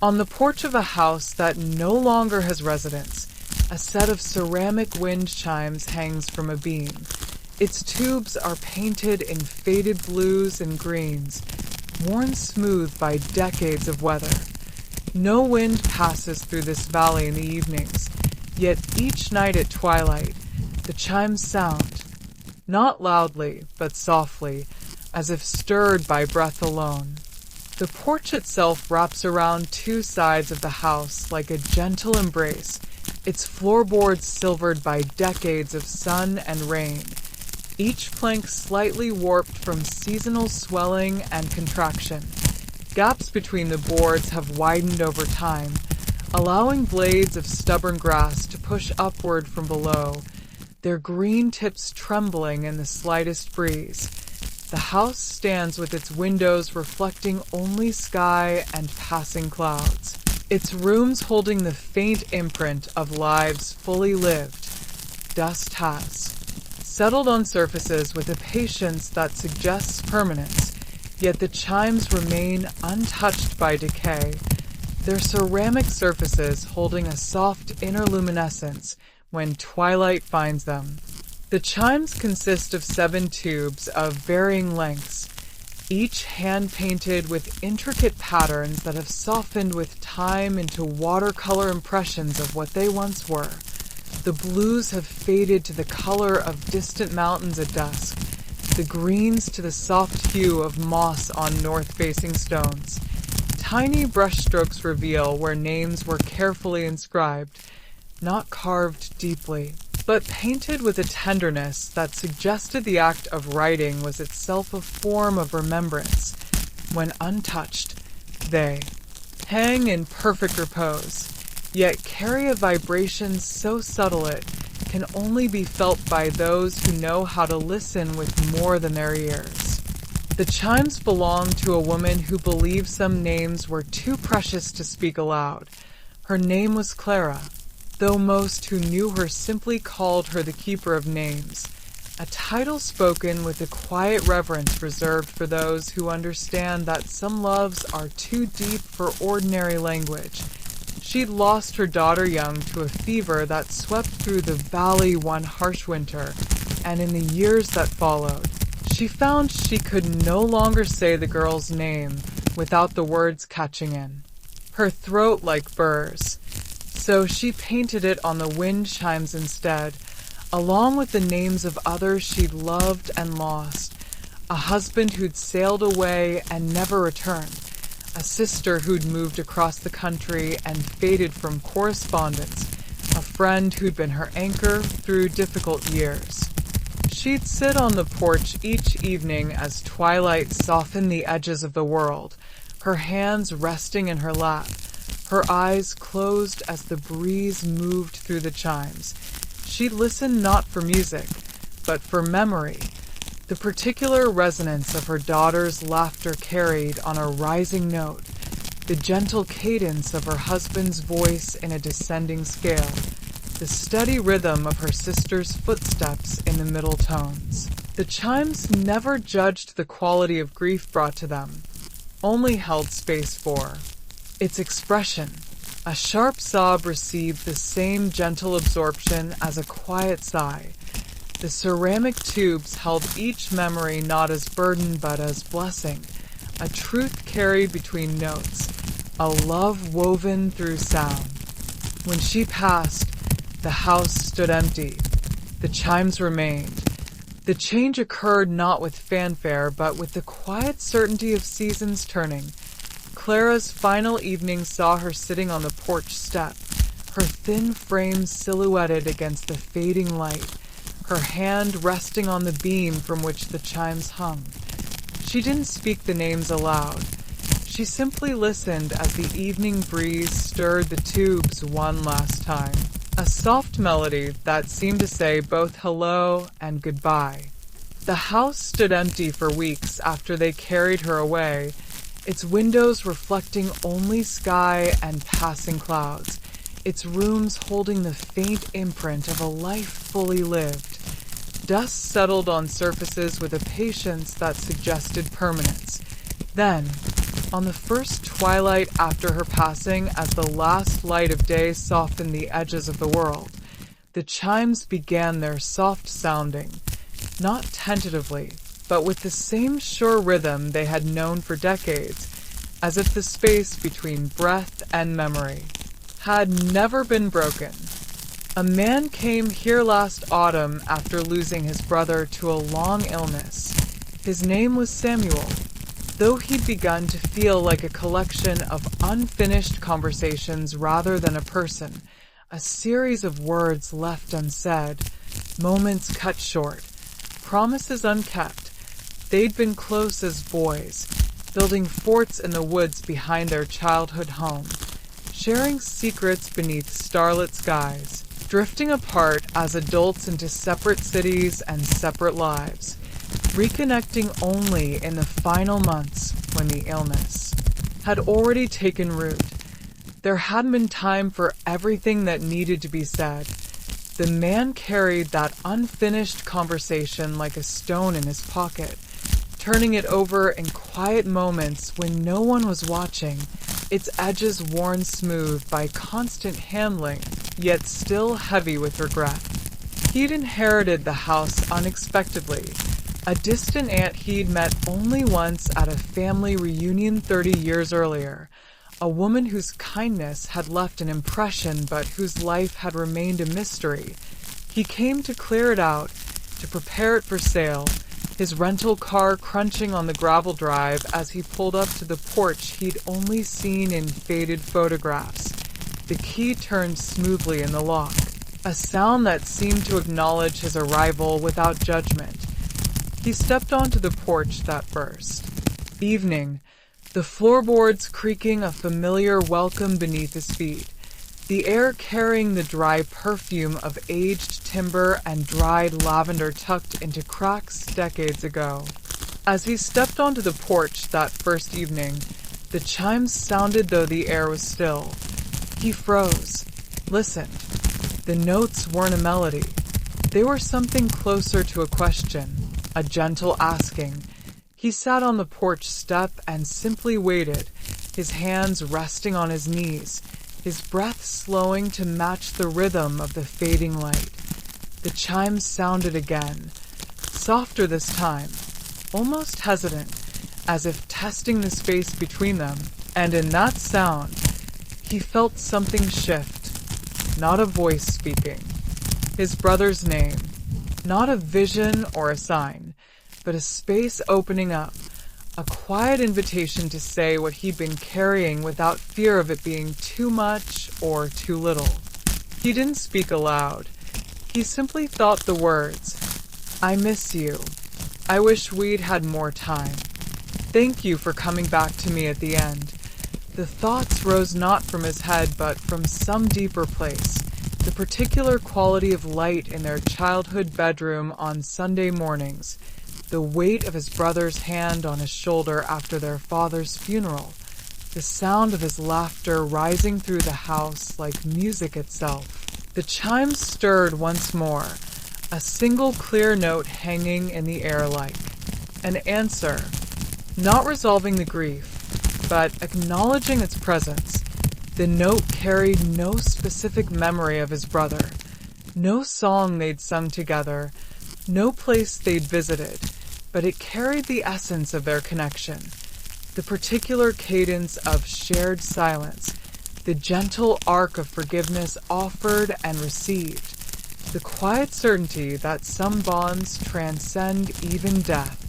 On the porch of a house that no longer has residents, a set of ceramic wind chimes hangs from a beam. Its tubes are painted in faded blues and greens, worn smooth by decades of weather. No wind passes through this valley in the evenings, yet each night at twilight, the chimes sound, not loudly, but softly, as if stirred by breath alone. The porch itself wraps around two sides of the house like a gentle embrace, its floorboards silvered by decades of sun and rain, each plank slightly warped from seasonal swelling and contraction. Gaps between the boards have widened over time, allowing blades of stubborn grass to push upward from below, their green tips trembling in the slightest breeze. The house stands with its windows reflecting only sky and passing clouds, its rooms holding the faint imprint of lives fully lived. Dust has settled on surfaces with a patience that suggests permanence, yet the chimes remain untouched by decay, their ceramic surfaces holding a soft inner luminescence when twilight finds them. The chimes consist of 7 tubes of varying lengths, each hand-painted with intricate patterns that have softened with time into watercolor impressions of what they once were. The blues have faded to the color of distant mountains at dusk, the greens to the soft hue of moss on north-facing stones. Tiny brushstrokes reveal where names were carefully inscribed, not carved deeply, but painted with a tenderness that suggested the act of writing was itself a form of remembrance. When untouched, they hang in perfect repose, yet carry a vibration so subtle it can only be felt by those who know how to listen with more than their ears. The chimes belong to a woman who believed some names were too precious to speak aloud. Her name was Clara, though most who knew her simply called her the keeper of names, a title spoken with a quiet reverence reserved for those who understand that some loves are too deep for ordinary language. She'd lost her daughter young to a fever that swept through the valley one harsh winter, and in the years that followed, she found she could no longer say the girl's name without the words catching in her throat like burrs. So she painted it on the wind chimes instead, along with the names of others she'd loved and lost, a husband who'd sailed away and never returned, a sister who'd moved across the country and faded from correspondence, a friend who'd been her anchor through difficult years. She'd sit on the porch each evening as twilight softened the edges of the world, her hands resting in her lap, her eyes closed as the breeze moved through the chimes. She'd listen not for music, but for memory, the particular resonance of her daughter's laughter carried on a rising note, the gentle cadence of her husband's voice in a descending scale, the steady rhythm of her sister's footsteps in the middle tones. The chimes never judged the quality of grief brought to them, only held space for its expression. A sharp sob received the same gentle absorption as a quiet sigh. The ceramic tubes held each memory not as burden but as blessing, a truth carried between notes, a love woven through sound. When she passed, the house stood empty. The chimes remained. The change occurred not with fanfare but with the quiet certainty of seasons turning. Clara's final evening saw her sitting on the porch step, her thin frame silhouetted against the fading light, her hand resting on the beam from which the chimes hung. She didn't speak the names aloud. She simply listened as the evening breeze stirred the tubes one last time, a soft melody that seemed to say both hello and goodbye. The house stood empty for weeks after they carried her away, its windows reflecting only sky and passing clouds, its rooms holding the faint imprint of a life fully lived. Dust settled on surfaces with a patience that suggested permanence. Then, On the first twilight after her passing, as the last light of day softened the edges of the world, the chimes began their soft sounding, not tentatively, but with the same sure rhythm they had known for decades, as if the space between breath and memory had never been broken. A man came here last autumn after losing his brother to a long illness. His name was Samuel. Though he'd begun to feel like a collection of unfinished conversations rather than a person, a series of words left unsaid, moments cut short, promises unkept. They'd been close as boys, building forts in the woods behind their childhood home, sharing secrets beneath starlit skies, drifting apart as adults into separate cities and separate lives, reconnecting only in the final months when the illness had already taken root. There hadn't been time for everything that needed to be said. The man carried that unfinished conversation like a stone in his pocket, turning it over in quiet moments when no one was watching, its edges worn smooth by constant handling, yet still heavy with regret. He'd inherited the house unexpectedly. A distant aunt he'd met only once at a family reunion 30 years earlier, a woman whose kindness had left an impression but whose life had remained a mystery. He came to clear it out, to prepare it for sale, his rental car crunching on the gravel drive as he pulled up to the porch he'd only seen in faded photographs. The key turned smoothly in the lock, a sound that seemed to acknowledge his arrival without judgment. He stepped onto the porch that first evening, the floorboards creaking a familiar welcome beneath his feet, the air carrying the dry perfume of aged timber and dried lavender tucked into cracks decades ago. As he stepped onto the porch that first evening, the chimes sounded though the air was still. He froze, listened. The notes weren't a melody. They were something closer to a question, a gentle asking. He sat on the porch step and simply waited, his hands resting on his knees, his breath slowing to match the rhythm of the fading light. The chimes sounded again, softer this time, almost hesitant, as if testing the space between them, and in that sound, he felt something shift, not a voice speaking. His brother's name, not a vision or a sign, but a space opening up, a quiet invitation to say what he'd been carrying without fear of it being too much or too little. He didn't speak aloud. He simply thought the words, "I miss you. I wish we'd had more time. Thank you for coming back to me at the end." The thoughts rose not from his head but from some deeper place, the particular quality of light in their childhood bedroom on Sunday mornings, the weight of his brother's hand on his shoulder after their father's funeral, the sound of his laughter rising through the house like music itself. The chimes stirred once more, a single clear note hanging in the air like an answer, not resolving the grief, but acknowledging its presence. The note carried no specific memory of his brother, no song they'd sung together, no place they'd visited, but it carried the essence of their connection, the particular cadence of shared silence, the gentle arc of forgiveness offered and received, the quiet certainty that some bonds transcend even death.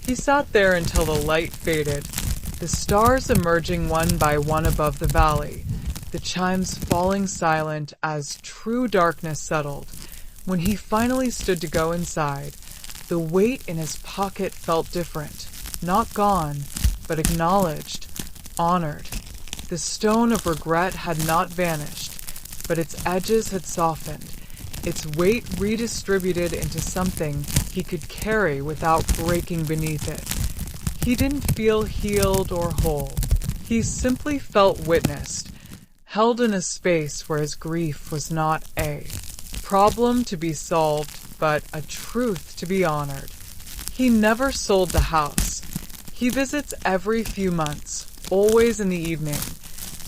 He sat there until the light faded, the stars emerging one by one above the valley, the chimes falling silent as true darkness settled. When he finally stood to go inside, the weight in his pocket felt different, not gone, but acknowledged, honored. The stone of regret had not vanished, but its edges had softened, its weight redistributed into something he could carry without breaking beneath it. He didn't feel healed or whole. He simply felt witnessed, held in a space where his grief was not a problem to be solved, but a truth to be honored. He never sold the house. He visits every few months, always in the evening.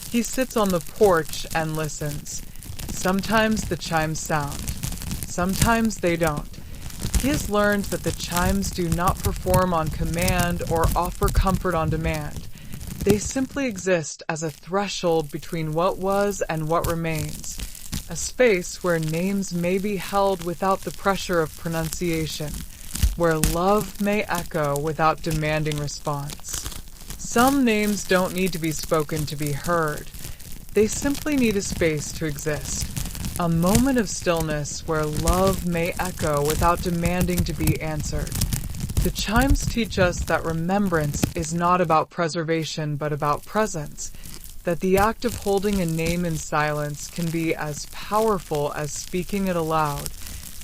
He sits on the porch and listens. Sometimes the chimes sound. Sometimes they don't. He has learned that the chimes do not perform on command or offer comfort on demand. They simply exist as a threshold between what was and what remains, a space where names may be held without the pressure of pronunciation, where love may echo without demanding response. Some names don't need to be spoken to be heard. They simply need a space to exist, a moment of stillness where love may echo without demanding to be answered. The chimes teach us that remembrance is not about preservation but about presence, that the act of holding a name in silence can be as powerful as speaking it aloud,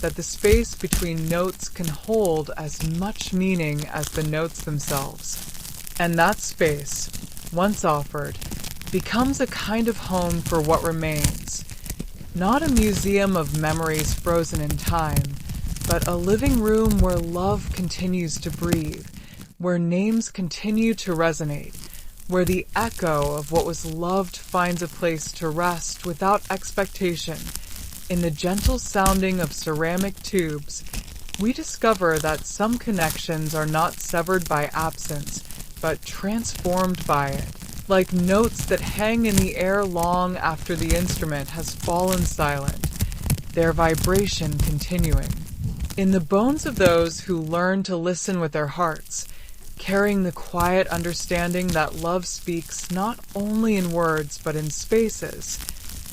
that the space between notes can hold as much meaning as the notes themselves. And that space, once offered, becomes a kind of home for what remains. Not a museum of memories frozen in time, but a living room where love continues to breathe, where names continue to resonate, where the echo of what was loved finds a place to rest without expectation. In the gentle sounding of ceramic tubes, we discover that some connections are not severed by absence, but transformed by it, like notes that hang in the air long after the instrument has fallen silent, their vibration continuing. In the bones of those who learn to listen with their hearts, carrying the quiet understanding that love speaks not only in words but in spaces,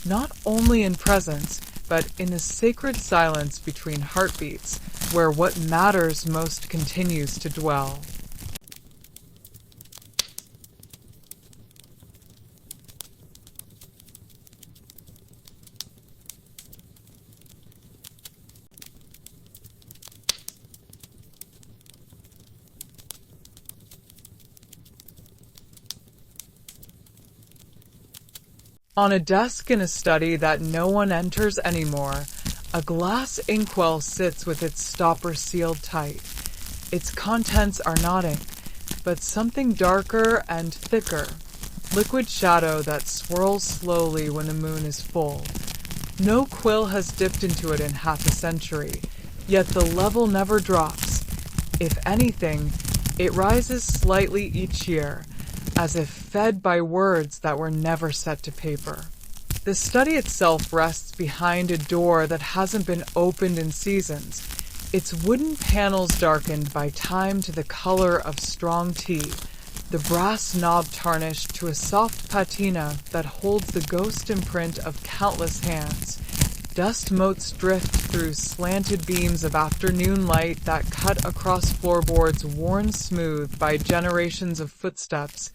not only in presence but in the sacred silence between heartbeats, where what matters most continues to dwell. On a desk in a study that no one enters anymore, a glass inkwell sits with its stopper sealed tight. Its contents are not ink, but something darker and thicker, liquid shadow that swirls slowly when the moon is full. No quill has dipped into it in half a century, yet the level never drops. If anything, it rises slightly each year, as if fed by words that were never set to paper. The study itself rests behind a door that hasn't been opened in seasons, its wooden panels darkened by time to the color of strong tea, the brass knob tarnished to a soft patina that holds the ghost imprint of countless hands. Dust motes drift through slanted beams of afternoon light that cut across floorboards worn smooth by generations of footsteps,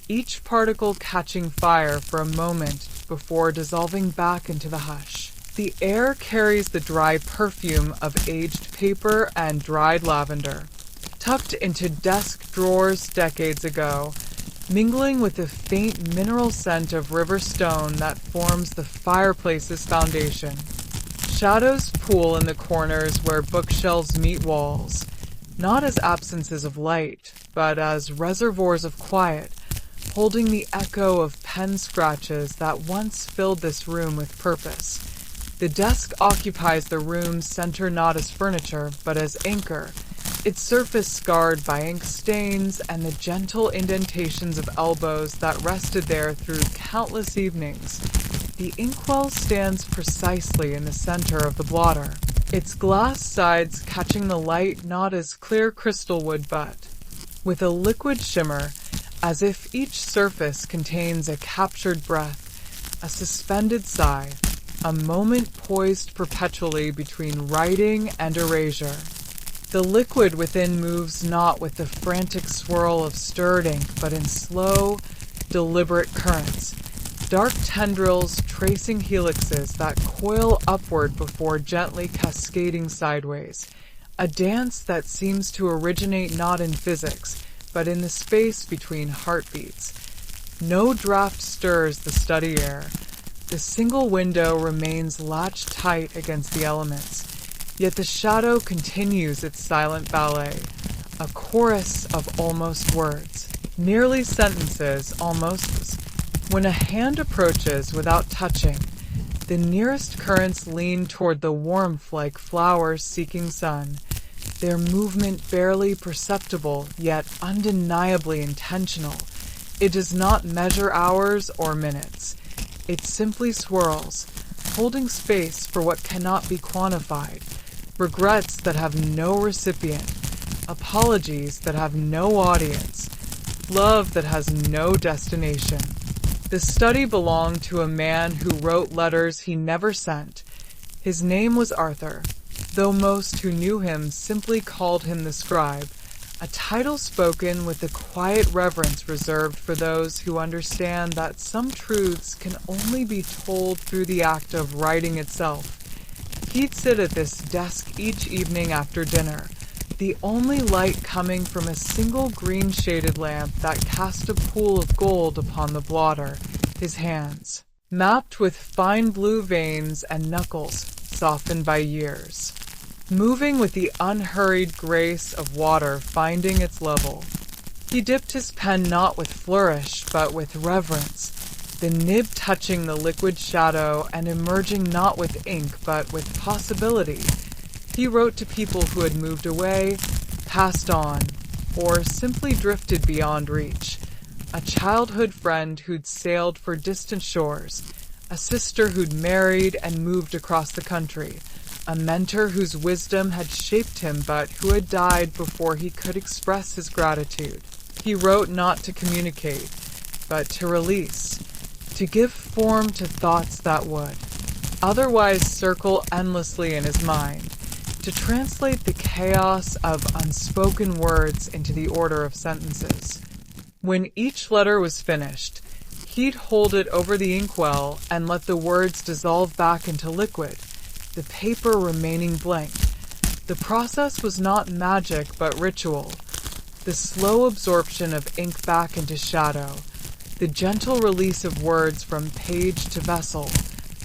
each particle catching fire for a moment before dissolving back into the hush. The air carries the dry perfume of aged paper and dried lavender, tucked into desk drawers decades ago, mingling with the faint mineral scent of river stone that forms the fireplace's foundation. Shadows pool in the corners where bookshelves meet walls, not as absences of light, but as reservoirs of quiet, holding the echo of pen scratches that once filled this room with purpose. The desk occupies the room's center not as furniture, but as anchor, its surface scarred by ink stains and the gentle indentations of elbows that rested there through countless evenings. The inkwell stands precisely in the center of the blotter, its glass sides catching the light not as clear crystal would but, with a liquid shimmer, as if each surface contains a captured breath, a suspended sigh, a moment poised perpetually between writing and erasure. The liquid within moves not with the frantic swirl of stirred ink, but in slow, deliberate currents, dark tendrils tracing helixes that coil upward before gently cascading sideways, a dance that seems to originate not in physics, but in the space between heartbeats. No draft stirs the study air. The single window remains latched tight against the elements, yet the shadow continues its silent ballet, a chorus of almost words, nearly sentences, almost. When a hand approaches without touching, the nearest currents lean toward the warmth like flowers seeking sun, their movement barely perceptible, yet undeniably intentional. It does not measure hours or minutes. It simply swirls, holding space for what cannot be quantified, regrets that have no recipient, apologies that have no audience, love that has no destination. The study belonged to a man who wrote letters he never sent. His name was Arthur, though most who knew him simply called him the scribe, a title spoken with the quiet reverence reserved for those who understand that some truths can only be told through the act of writing itself. He'd sit at this desk each evening after dinner, the only light coming from a single green-shaded lamp that cast a pool of gold upon the blotter, his hands, mapped with fine blue veins and knuckles softened by years, moving with the unhurried grace of water finding its level. He dipped his pen not with flourish, but with reverence, the nib touching the liquid shadow and emerging not with ink, but with possibility. He wrote to people who had moved away, passed on, or simply drifted beyond reach. A childhood friend who'd sailed for distant shores, a sister who'd married and moved across the country, a mentor whose wisdom had shaped him but who had died before he could express his gratitude. He wrote not to communicate, but to release, to give form to thoughts that would otherwise circle endlessly in his mind, to translate the chaos of unspoken words into the order of sentences. When each letter was finished, he'd hold it over the inkwell and let the words dissolve back into liquid, the paper remaining blank. The process was not magic but ritual, the slow absorption of ink back into shadow, the gentle release of words from page to vessel,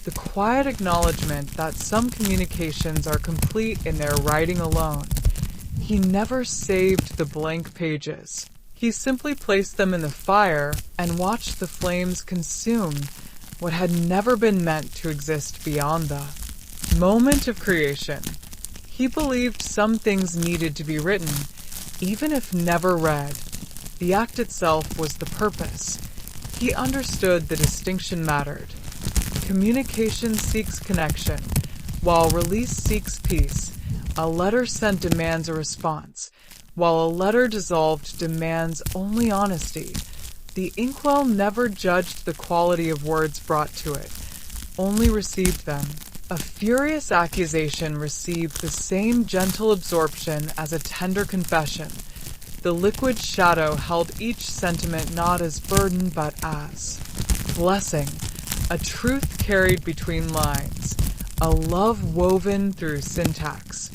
the quiet acknowledgement that some communications are complete in their writing alone. He never saved the blank pages. He simply placed them in the fire and watched the flames consume what had never been meant to exist beyond the moment of creation. He believed some things needed to be written, even if never read. The act itself was the purpose. He understood the distinction mattered. Communication seeks connection, while release seeks peace. A letter sent demands a response, while a letter dissolved demands only honesty. The inkwell never judged the quality of words brought to it, only received them. A furious accusation received the same gentle absorption as a tender confession. The liquid shadow held each sentiment not as burden but as blessing, a truth carried between lines, a love woven through syntax.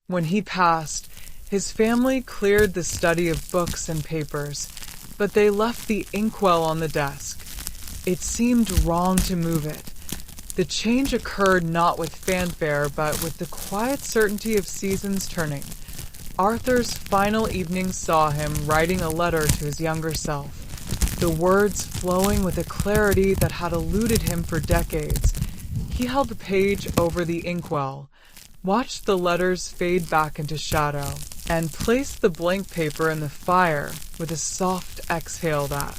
When he passed, his family cleared the study of books and papers, but they left the inkwell on the desk. It seemed wrong to move it. The change occurred not with fanfare, but with the quiet certainty of seasons turning. Arthur's final evening saw him writing a letter to his younger self, the words flowing with a clarity that had eluded him for decades. He held the page over the inkwell, watched the letters fade back into shadow, and placed the blank paper in the fire with a soft exhale that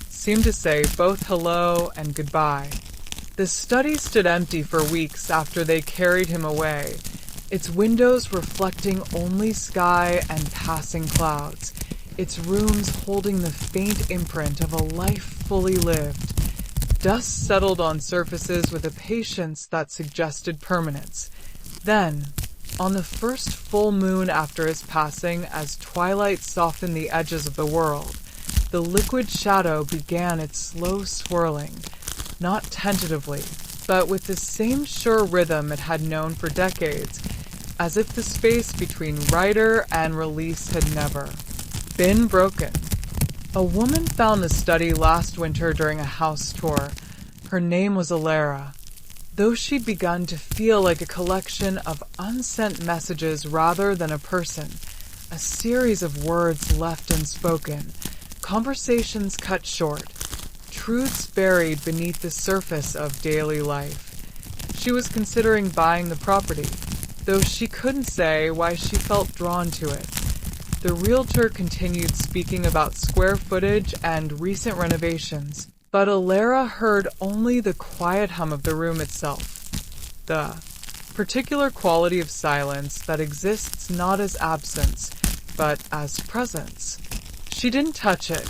seemed to say both hello and goodbye. The study stood empty for weeks after they carried him away, its windows reflecting only sky and passing clouds, its rooms holding the faint imprint of a life fully lived. Dust settled on surfaces with a patience that suggested permanence. Then, on the first full moon after his passing, as twilight softened the edges of the world, the liquid shadow began its slow swirling, not tentatively, but with the same sure rhythm it had known for decades, as if the space between writer and release had never been broken. A woman found the study last winter during a house tour. Her name was Alara. Though she'd begun to feel like a collection of unsent messages rather than a person, a series of words left unspoken, conversations cut short, truths buried beneath the surface of daily life. She was considering buying the property, though she couldn't say why she felt drawn to it. The realtor continued speaking about square footage and recent renovations, but Alara heard only the quiet hum of the room itself. The particular quality of silence that exists not as absence, but as presence. She didn't touch it.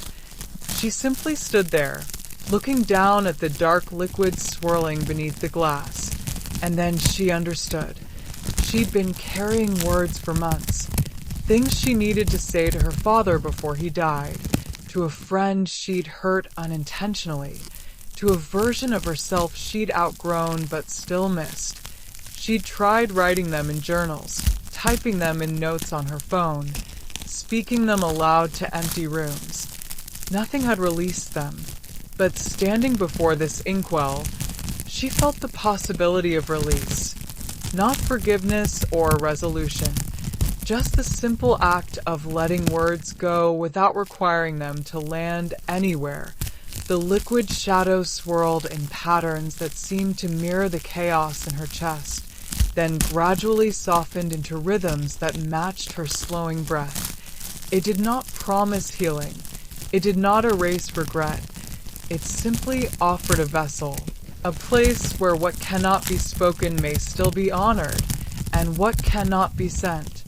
She simply stood there, looking down at the dark liquid swirling beneath the glass. And then she understood. She'd been carrying words for months, things she needed to say to her father before he died, to a friend she'd hurt unintentionally, to a version of herself she'd outgrown but still missed. She'd tried writing them in journals, typing them in notes on her phone, speaking them aloud to empty rooms. Nothing had released them, but standing before this inkwell, she felt the possibility of release. Not forgiveness or resolution, just the simple act of letting words go without requiring them to land anywhere. The liquid shadow swirled in patterns that seemed to mirror the chaos in her chest, then gradually softened into rhythms that matched her slowing breath. It did not promise healing. It did not erase regret. It simply offered a vessel, a place where what cannot be spoken may still be honored, and what cannot be sent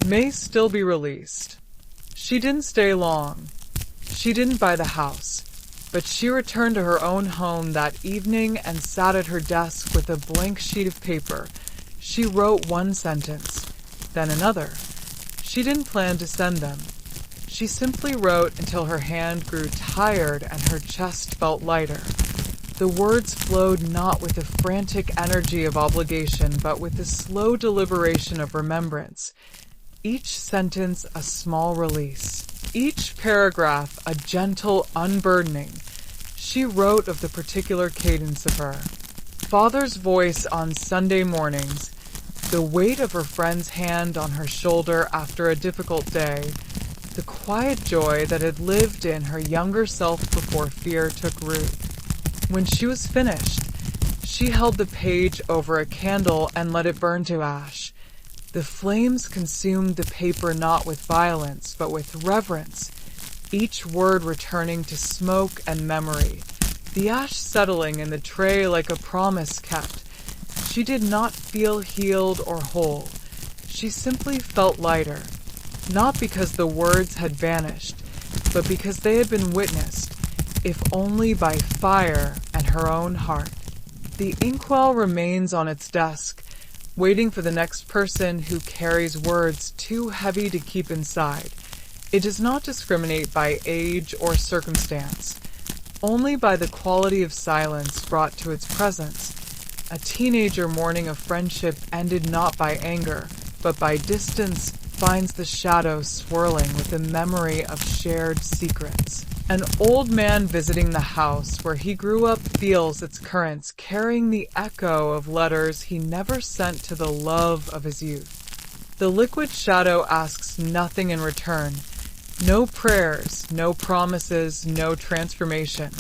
may still be released. She didn't stay long. She didn't buy the house, but she returned to her own home that evening and sat at her desk with a blank sheet of paper. She wrote one sentence, then another. She didn't plan to send them. She simply wrote until her hand grew tired and her chest felt lighter. The words flowed not with the frantic energy of obligation, but with the slow deliberation of remembrance. Each sentence a small release. Each paragraph a gentle unburdening. She wrote of the particular cadence of her father's voice on Sunday mornings, the weight of her friend's hand on her shoulder after a difficult day, the quiet joy that had lived in her younger self before fear took root. When she was finished, she held the page over a candle and let it burn to ash. The flames consumed the paper not with violence, but with reverence, each word returning to smoke and memory, the ash settling in the tray like a promise kept. She did not feel healed or whole. She simply felt lighter, not because the words had vanished, but because they had been witnessed, if only by fire and her own heart. The inkwell remains on its desk, waiting for the next person who carries words too heavy to keep inside. It does not discriminate by age or circumstance, only by the quality of silence brought to its presence. A teenager mourning a friendship ended not by anger, but by distance finds the shadow swirling with the memory of shared secrets. An old man visiting the house where he grew up feels its currents, carrying the echo of letters he never sent to the love of his youth. The liquid shadow asks nothing in return. No prayers, no promises, no transformation.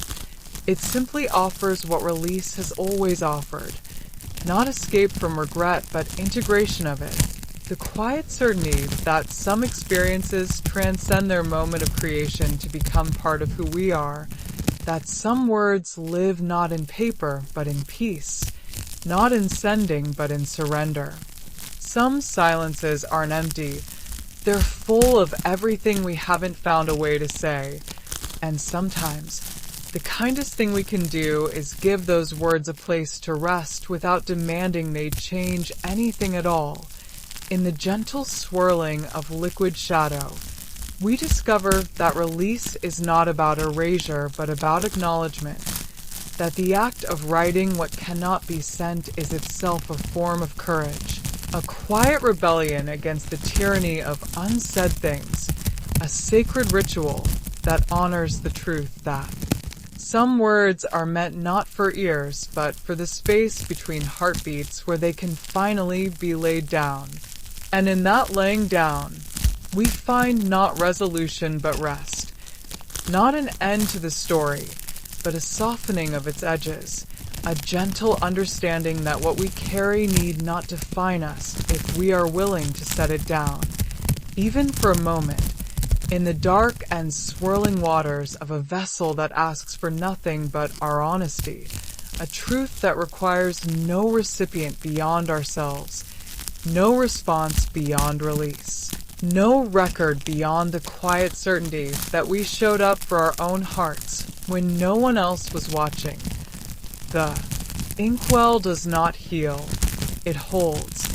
It simply offers what release has always offered. Not escape from regret, but integration of it. The quiet certainty that some experiences transcend their moment of creation to become part of who we are. That some words live not in paper, but in peace. Not in sending, but in surrender. Some silences aren't empty. They're full of everything we haven't found a way to say. And sometimes, the kindest thing we can do is give those words a place to rest without demanding they change anything at all. In the gentle swirling of liquid shadow, we discover that release is not about erasure, but about acknowledgement. That the act of writing what cannot be sent is itself a form of courage. A quiet rebellion against the tyranny of unsaid things, a sacred ritual that honors the truth that some words are meant not for ears, but for the space between heartbeats where they can finally be laid down. And in that laying down, we find not resolution but rest. Not an end to the story, but a softening of its edges, a gentle understanding that what we carry need not define us if we are willing to set it down, even for a moment, in the dark and swirling waters of a vessel that asks for nothing but our honesty, a truth that requires no recipient beyond ourselves, no response beyond release, no record beyond the quiet certainty that we showed up for our own hearts when no one else was watching. The Inkwell does not heal, it holds,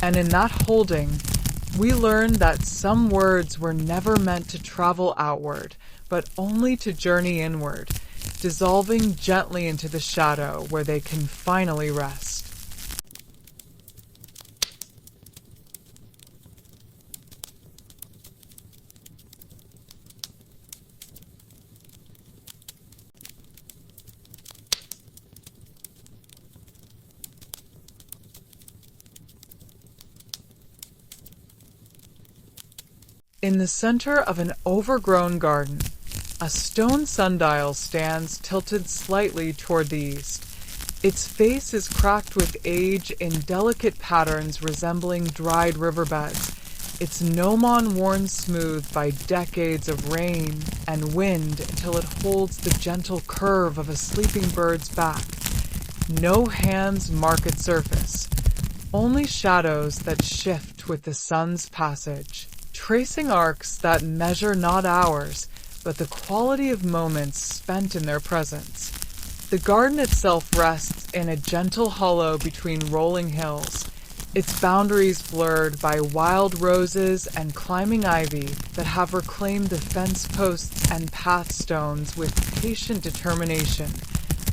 and in that holding, we learn that some words were never meant to travel outward, but only to journey inward, dissolving gently into the shadow where they can finally rest. In the center of an overgrown garden, a stone sundial stands tilted slightly toward the east. Its face is cracked with age in delicate patterns resembling dried riverbeds, its gnomon worn smooth by decades of rain and wind until it holds the gentle curve of a sleeping bird's back. No hands mark its surface, only shadows that shift with the sun's passage, tracing arcs that measure not hours, but the quality of moments spent in their presence. The garden itself rests in a gentle hollow between rolling hills, its boundaries blurred by wild roses and climbing ivy that have reclaimed the fence posts and path stones with patient determination.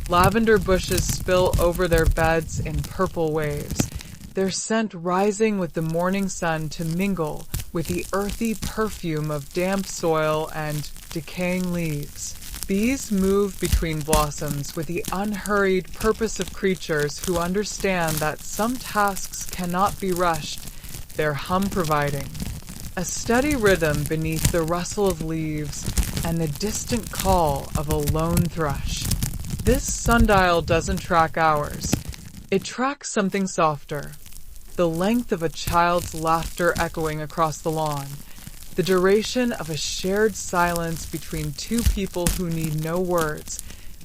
Lavender bushes spill over their beds in purple waves, their scent rising with the morning sun to mingle with the earthy perfume of damp soil and decaying leaves. Bees move between blossoms with the unhurried purpose of creatures who understand that some tasks cannot be rushed, their hum providing a steady rhythm beneath the rustle of leaves and the distant call of a lone thrush. This sundial doesn't track hours. It tracks something softer, the length of a child's laughter echoing across the lawn, the duration of a shared silence between two people who need no words,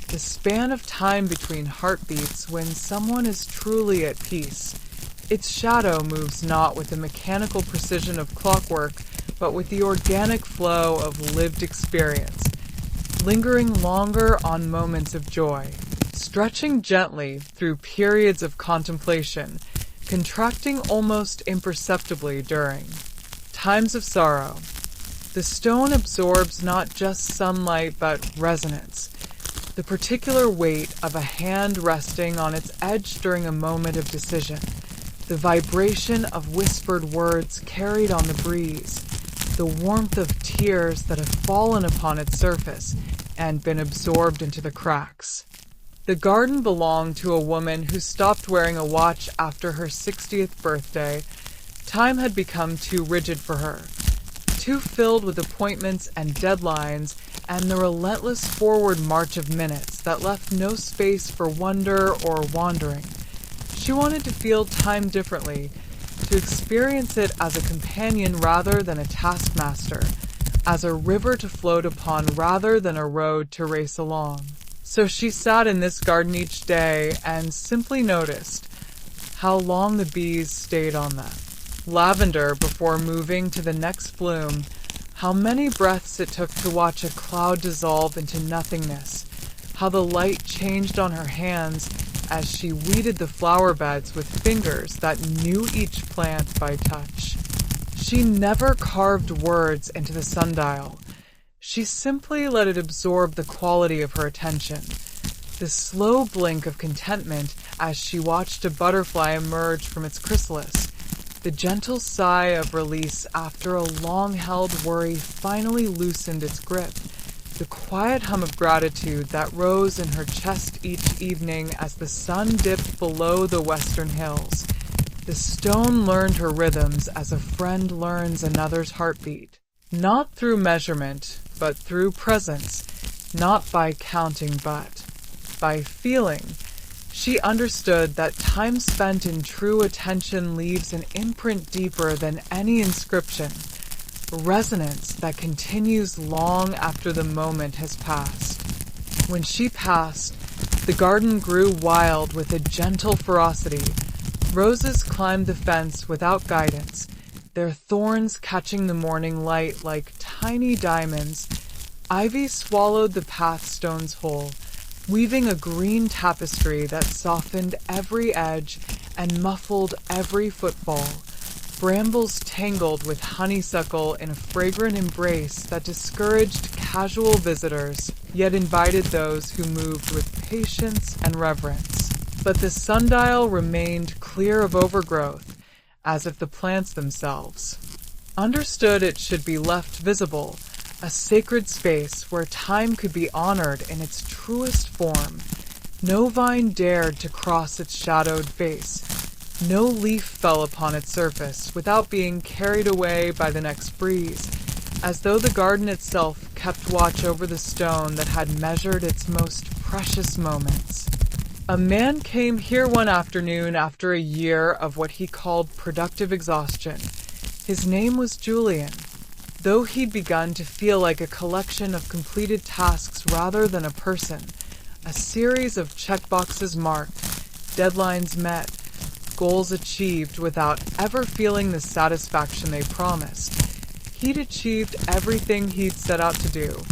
the span of time between heartbeats when someone is truly at peace. Its shadow moves not with the mechanical precision of clockwork, but with the organic flow of lived experience, lingering longer on moments of joy, stretching gently through periods of contemplation, contracting almost imperceptibly during times of sorrow. The stone absorbs not just sunlight but resonance, the particular weight of a hand resting on its edge during a moment of decision, the vibration of whispered words carried on the breeze, the warmth of tears that have fallen upon its surface and been absorbed into the cracks. The garden belonged to a woman who stopped wearing a watch after her 60th birthday. Time had become too rigid for her, too filled with appointments and deadlines and the relentless forward march of minutes that left no space for wonder or wandering. She wanted to feel time differently, to experience it as a companion rather than a taskmaster, as a river to float upon rather than a road to race along. So she sat in this garden each day and simply noticed how long the bees stayed on that lavender before moving to the next bloom, how many breaths it took to watch a cloud dissolve into nothingness, how the light changed on her hands as she weeded the flower beds with fingers that knew each plant by touch. She never carved words into the sundial. She simply let it absorb the quality of her attention, the slow blink of contentment as she watched a butterfly emerge from its chrysalis, the gentle sigh of release after a long-held worry finally loosened its grip, the quiet hum of gratitude that rose in her chest each evening as the sun dipped below the western hills. The stone learned her rhythms as a friend learns another's heartbeat. Not through measurement, but through presence. Not by counting, but by feeling. She understood that time spent in true attention leaves an imprint deeper than any inscription. Resonance that continues long after the moment has passed. When she passed, the garden grew wild with a gentle ferocity. Roses climbed the fence without guidance, their thorns catching the morning light like tiny diamonds. Ivy swallowed the path stones whole, weaving a green tapestry that softened every edge and muffled every footfall. Brambles tangled with honeysuckle in a fragrant embrace that discouraged casual visitors, yet invited those who moved with patience and reverence. But the sundial remained clear of overgrowth, as if the plants themselves understood it should be left visible, a sacred space where time could be honored in its truest form. No vine dared to cross its shadowed face. No leaf fell upon its surface without being carried away by the next breeze, as though the garden itself kept watch over the stone that had measured its most precious moments. A man came here one afternoon after a year of what he called productive exhaustion. His name was Julian. Though he'd begun to feel like a collection of completed tasks rather than a person, a series of checkboxes marked, deadlines met, goals achieved without ever feeling the satisfaction they promised. He'd achieved everything he'd set out to do.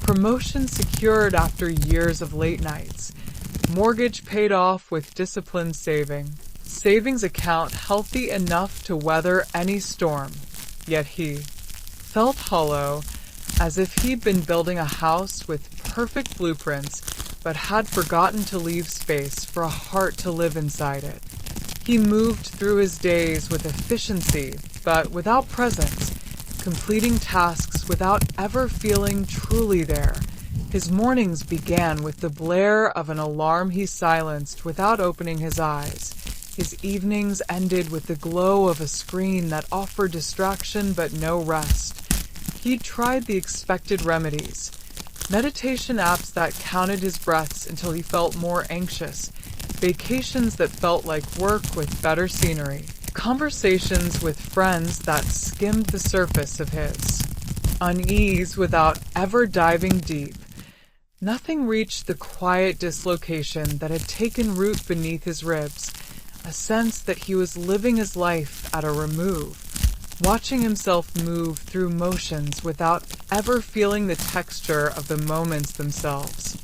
Promotion secured after years of late nights. Mortgage paid off with disciplined saving. Savings account healthy enough to weather any storm. Yet he felt hollow, as if he'd been building a house with perfect blueprints, but had forgotten to leave space for a heart to live inside it. He moved through his days with efficiency, but without presence, completing tasks without ever feeling truly there. His mornings began with the blare of an alarm he silenced without opening his eyes. His evenings ended with the glow of a screen that offered distraction but no rest. He'd tried the expected remedies. Meditation apps that counted his breaths until he felt more anxious. Vacations that felt like work with better scenery. Conversations with friends that skimmed the surface of his unease without ever diving deep. Nothing reached the quiet dislocation that had taken root beneath his ribs, a sense that he was living his life at a remove, watching himself move through motions without ever feeling the texture of the moments themselves.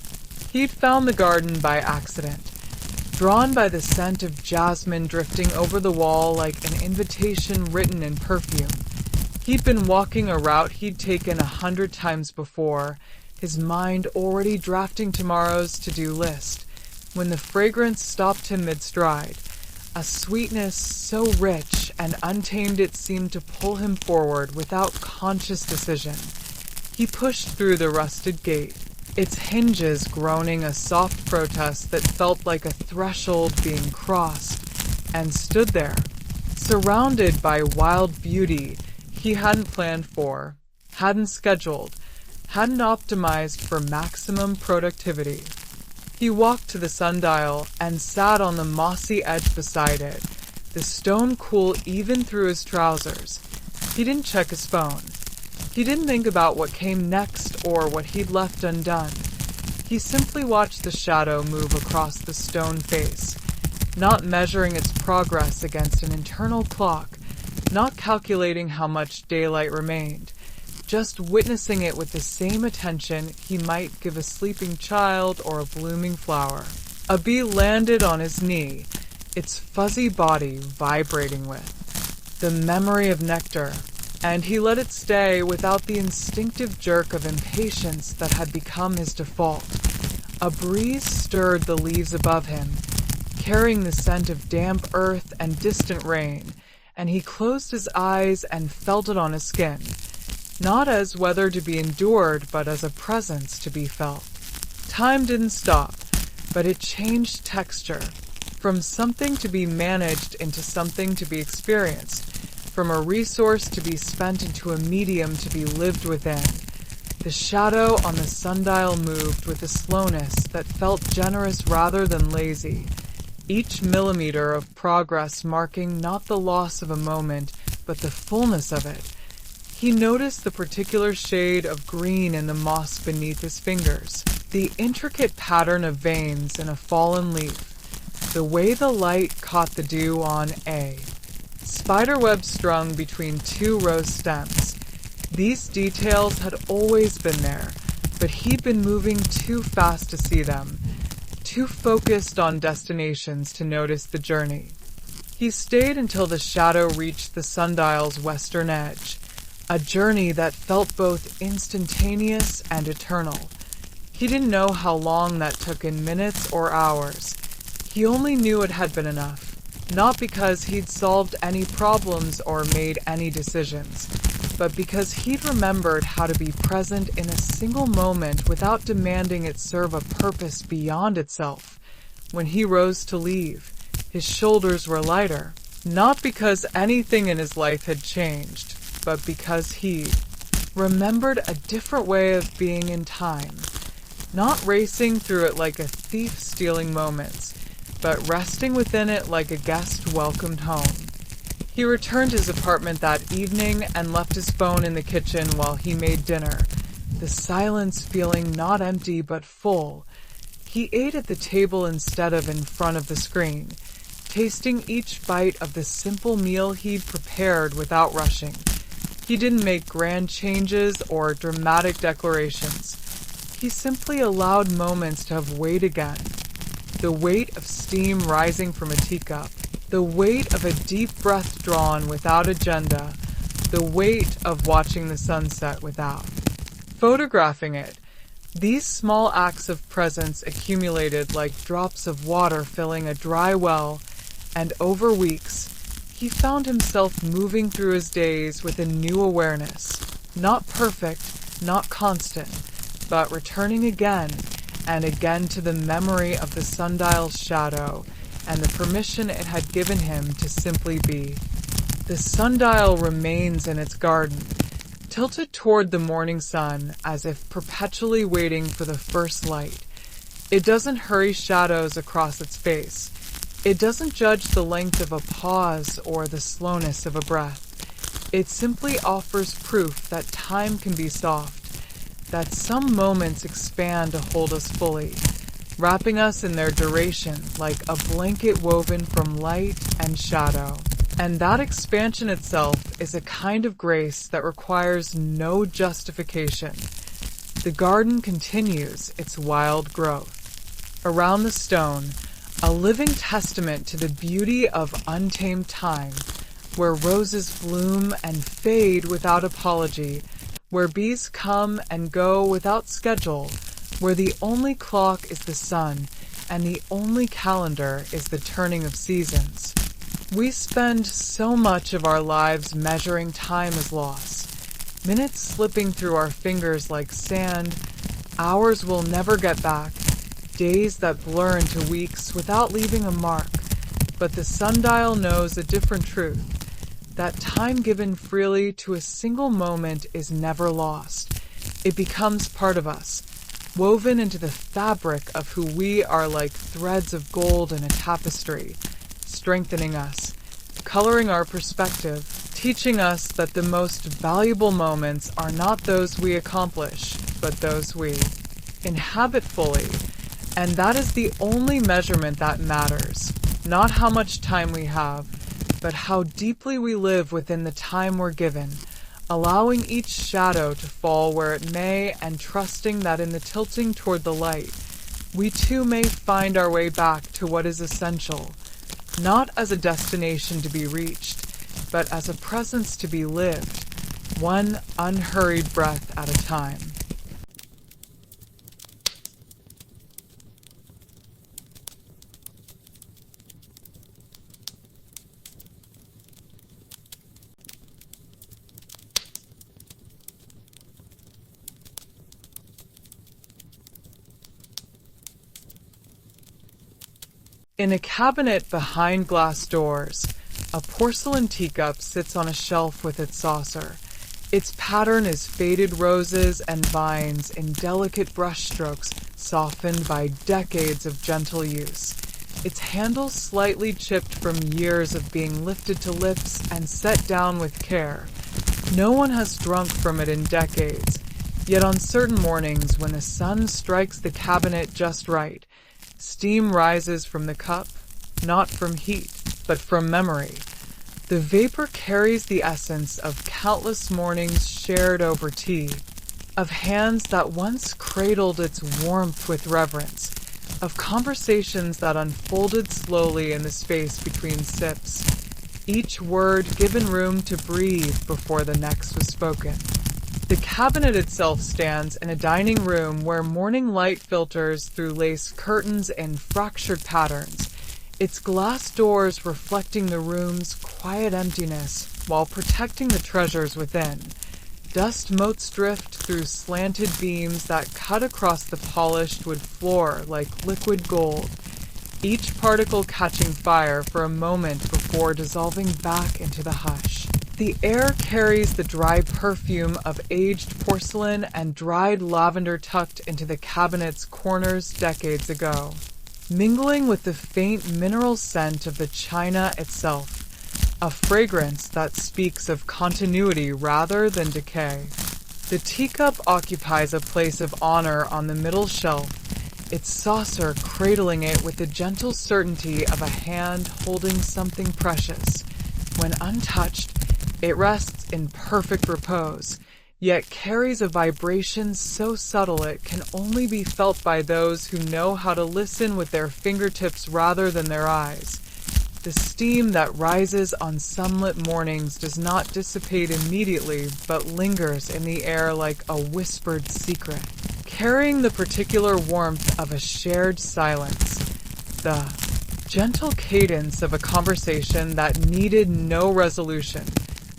He'd found the garden by accident, drawn by the scent of jasmine drifting over the wall like an invitation written in perfume. He'd been walking a route he'd taken 100 times before, his mind already drafting tomorrow's to-do list, when the fragrance stopped him mid-stride, a sweetness so rich and untamed it seemed to pull him forward without conscious decision. He pushed through the rusted gate, its hinges groaning a soft protest that felt like a threshold being crossed, and stood there, surrounded by wild beauty he hadn't planned for, hadn't scheduled, hadn't optimized for maximum productivity. He walked to the sundial and sat on the mossy edge beside it, the stone cool even through his trousers. He didn't check his phone. He didn't think about what came next or what he'd left undone. He simply watched the shadow move across the stone face, not measuring its progress against an internal clock, not calculating how much daylight remained, just witnessing it with the same attention he might give a sleeping child or a blooming flower. A bee landed on his knee, its fuzzy body vibrating with the memory of nectar, and he let it stay without the instinctive jerk of impatience that had become his default. A breeze stirred the leaves above him, carrying the scent of damp earth and distant rain, and he closed his eyes and felt it on his skin, not as weather to be endured, but as a presence to be felt. Time didn't stop, but it changed texture. from something to be managed into something to be experienced, from a resource to be spent into a medium to be lived within. The shadow on the sundial moved with a slowness that felt generous rather than lazy, each millimeter of progress marking not the loss of a moment, but the fullness of it. He noticed the particular shade of green in the moss beneath his fingers, the intricate pattern of veins in a fallen leaf, the way the light caught the dew on a spiderweb strung between two rose stems. These details had always been there, but he'd been moving too fast to see them, too focused on destinations to notice the journey. He stayed until the shadow reached the sundial's western edge, a journey that felt both instantaneous and eternal. He didn't know how long that took in minutes or hours. He only knew it had been enough, not because he'd solved any problems or made any decisions, but because he'd remembered how to be present in a single moment without demanding it serve a purpose beyond itself. When he rose to leave, his shoulders were lighter, not because anything in his life had changed, but because he remembered a different way of being in time, not racing through it like a thief stealing moments, but resting within it like a guest welcomed home. He returned to his apartment that evening and left his phone in the kitchen while he made dinner, the silence feeling not empty but full. He ate at the table instead of in front of the screen, tasting each bite of the simple meal he'd prepared without rushing. He didn't make grand changes or dramatic declarations. He simply allowed moments to have weight again. The weight of steam rising from a teacup, the weight of a deep breath drawn without agenda, the weight of watching the sunset without photographing it. These small acts of presence accumulated like drops of water filling a dry well, and over weeks, he found himself moving through his days with a new awareness, not perfect, not constant, but returning again and again to the memory of the sundial's shadow and the permission it had given him to simply be. The sundial remains in its garden, tilted toward the morning sun as if perpetually waiting for the first light. It doesn't hurry shadows across its face. It doesn't judge the length of a pause or the slowness of a breath. It simply offers proof that time can be soft, that some moments expand to hold us fully, wrapping us in their duration like a blanket woven from light and shadow. And that expansion itself is a kind of grace that requires no justification. The garden continues its wild growth. Around the stone, a living testament to the beauty of untamed time, where roses bloom and fade without apology, where bees come and go without schedule, where the only clock is the sun and the only calendar is the turning of seasons. We spend so much of our lives measuring time as loss, minutes slipping through our fingers like sand, hours we'll never get back, days that blur into weeks without leaving a mark. But the sundial knows a different truth, that time given freely to a single moment is never lost. It becomes part of us, woven into the fabric of who we are like threads of gold in a tapestry, strengthening us, coloring our perspective, teaching us that the most valuable moments are not those we accomplish, but those we inhabit fully. And that is the only measurement that matters, not how much time we have, but how deeply we live within the time we're given, allowing each shadow to fall where it may and trusting that in the tilting toward the light, we too may find our way back to what is essential, not as a destination to be reached, but as a presence to be lived, one unhurried breath at a time. In a cabinet behind glass doors, a porcelain teacup sits on a shelf with its saucer. Its pattern is faded roses and vines in delicate brushstrokes softened by decades of gentle use. Its handle slightly chipped from years of being lifted to lips and set down with care. No one has drunk from it in decades, yet on certain mornings when the sun strikes the cabinet just right, steam rises from the cup, not from heat, but from memory. The vapor carries the essence of countless mornings shared over tea, of hands that once cradled its warmth with reverence, of conversations that unfolded slowly in the space between sips, each word given room to breathe before the next was spoken. The cabinet itself stands in a dining room where morning light filters through lace curtains in fractured patterns, its glass doors reflecting the room's quiet emptiness while protecting the treasures within. Dust motes drift through slanted beams that cut across the polished wood floor like liquid gold, each particle catching fire for a moment before dissolving back into the hush. The air carries the dry perfume of aged porcelain and dried lavender tucked into the cabinet's corners decades ago, mingling with the faint mineral scent of the china itself, a fragrance that speaks of continuity rather than decay. The teacup occupies a place of honor on the middle shelf, its saucer cradling it with the gentle certainty of a hand holding something precious. When untouched, it rests in perfect repose, yet carries a vibration so subtle it can only be felt by those who know how to listen with their fingertips rather than their eyes. The steam that rises on sunlit mornings does not dissipate immediately, but lingers in the air like a whispered secret, carrying the particular warmth of a shared silence, the gentle cadence of a conversation that needed no resolution,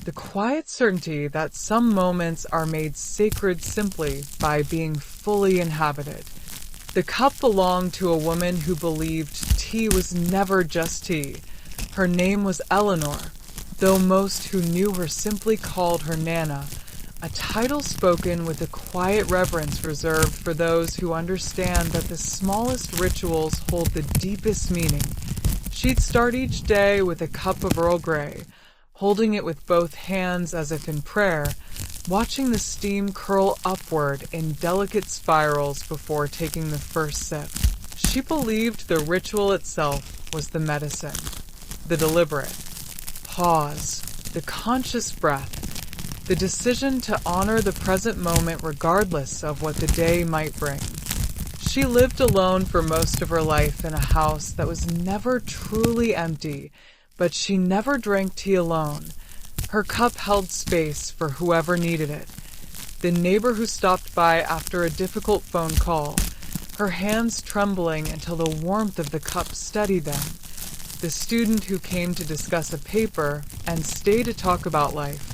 the quiet certainty that some moments are made sacred simply by being fully inhabited. The cup belonged to a woman who believed tea was never just tea. Her name was Eleanor, though most who knew her simply called her Nana, a title spoken with a quiet reverence reserved for those who understand that the smallest rituals hold the deepest meaning. She'd start each day with a cup of Earl Grey, holding it with both hands as if in prayer, watching the steam curl upward in delicate spirals before taking the first sip. She believed the ritual itself was the medicine, the deliberate pause, the conscious breath, the decision to honor the present moment regardless of what the day might bring. She lived alone for most of her life in a house that was never truly empty, but she never drank tea alone. Her cup held space for whoever needed it. The neighbor who stopped by after a difficult phone call, her hands trembling until the warmth of the cup steadied them. The student who came to discuss a paper and stayed to talk about life.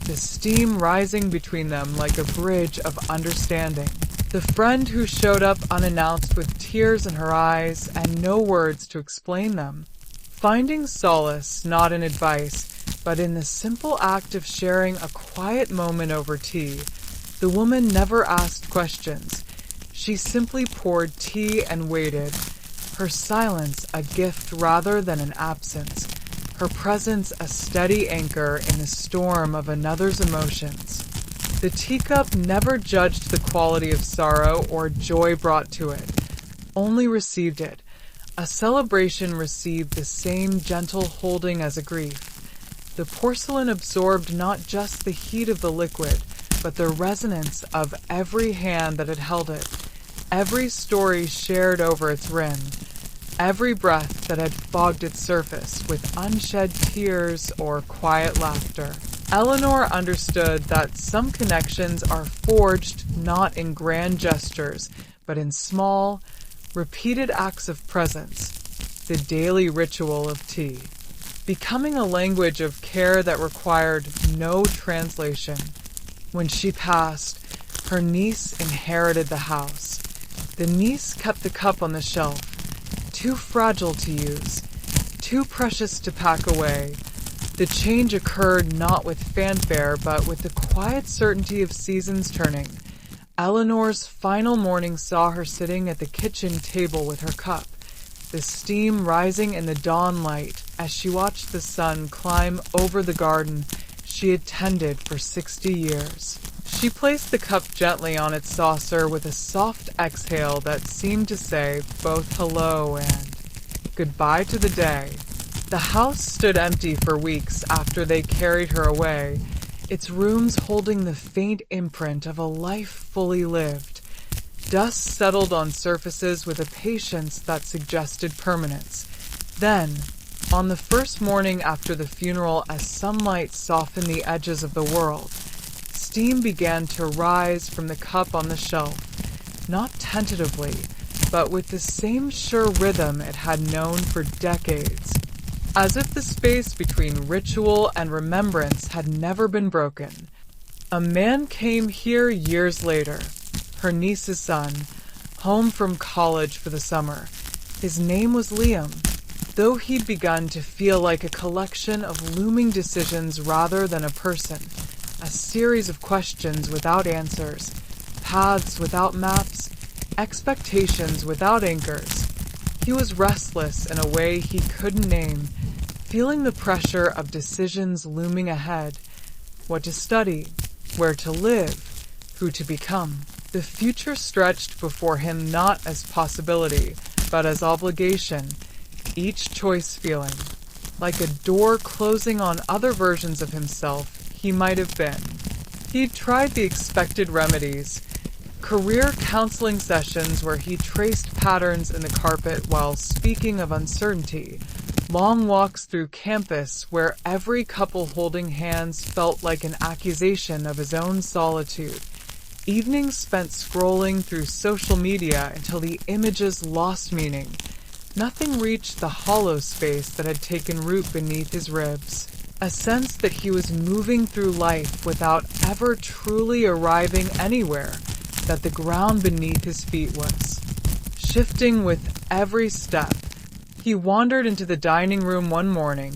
The steam rising between them like a bridge of understanding. The friend who showed up unannounced with tears in her eyes and no words to explain them. Finding solace not in advice, but in the simple act of sharing a quiet moment over tea. The woman never asked questions. She simply poured tea and waited. Her silence a gift rather than an absence. Her presence a steady anchor in the storm of another's emotions. The teacup never judged the quality of sorrow or joy brought to it, only received it. A celebration received the same gentle holding as a grief. The porcelain absorbed not just the heat of the liquid, but the resonance of every hand that had held it, every story shared over its rim, every breath that had fogged its surface with unshed tears or quiet laughter. Eleanor understood that some connections are forged not in grand gestures, but in small, repeated acts of presence, the daily ritual of tea, becoming a language of care that required no translation. When she passed, her niece inherited the house. The niece kept the cup on the shelf, too fragile to use, too precious to pack away. The change occurred not with fanfare, but with the quiet certainty of seasons turning. Eleanor's final morning saw her sitting at the kitchen table with her cup, the steam rising in the dawn light as she watched the sun climb over the garden she had tended for 60 years. She placed the cup gently on its saucer with a soft exhale that seemed to say both hello and goodbye to the day. The house stood empty for weeks after they carried her away, its rooms holding the faint imprint of a life fully lived. Dust settled on surfaces with a patience that suggested permanence. Then, on the first morning after the funeral, as sunlight softened the edges of the world, steam began to rise from the cup on the shelf, not tentatively, but with the same sure rhythm it had known for decades, as if the space between ritual and remembrance had never been broken. A man came here years later, her niece's son, home from college for the summer. His name was Liam, though he'd begun to feel like a collection of looming decisions rather than a person, a series of questions without answers, paths without maps, expectations without anchors. He was restless in a way he couldn't name, feeling the pressure of decisions looming ahead, what to study, where to live, who to become. The future stretched before him not as possibility, but as obligation, each choice feeling like a door closing on other versions of himself he might have been. He'd tried the expected remedies, career counseling sessions where he traced patterns in the carpet while speaking of uncertainty, long walks through campus where every couple holding hands felt like an accusation of his own solitude, evenings spent scrolling through social media until the images lost meaning. Nothing reached the hollow space that had taken root beneath his ribs, a sense that he was moving through life without ever truly arriving anywhere, that the ground beneath his feet was shifting with every step. He wandered into the dining room one morning,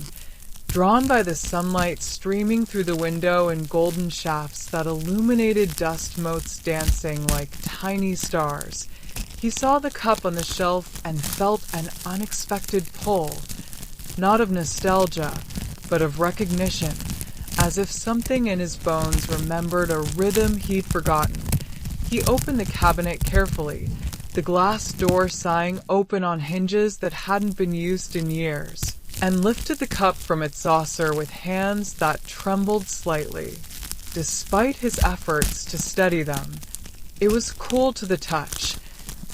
drawn by the sunlight streaming through the window in golden shafts that illuminated dust motes dancing like tiny stars. He saw the cup on the shelf and felt an unexpected pull, not of nostalgia, but of recognition, as if something in his bones remembered a rhythm he'd forgotten. He opened the cabinet carefully, the glass door sighing open on hinges that hadn't been used in years, and lifted the cup from its saucer with hands that trembled slightly. Despite his efforts to steady them, it was cool to the touch.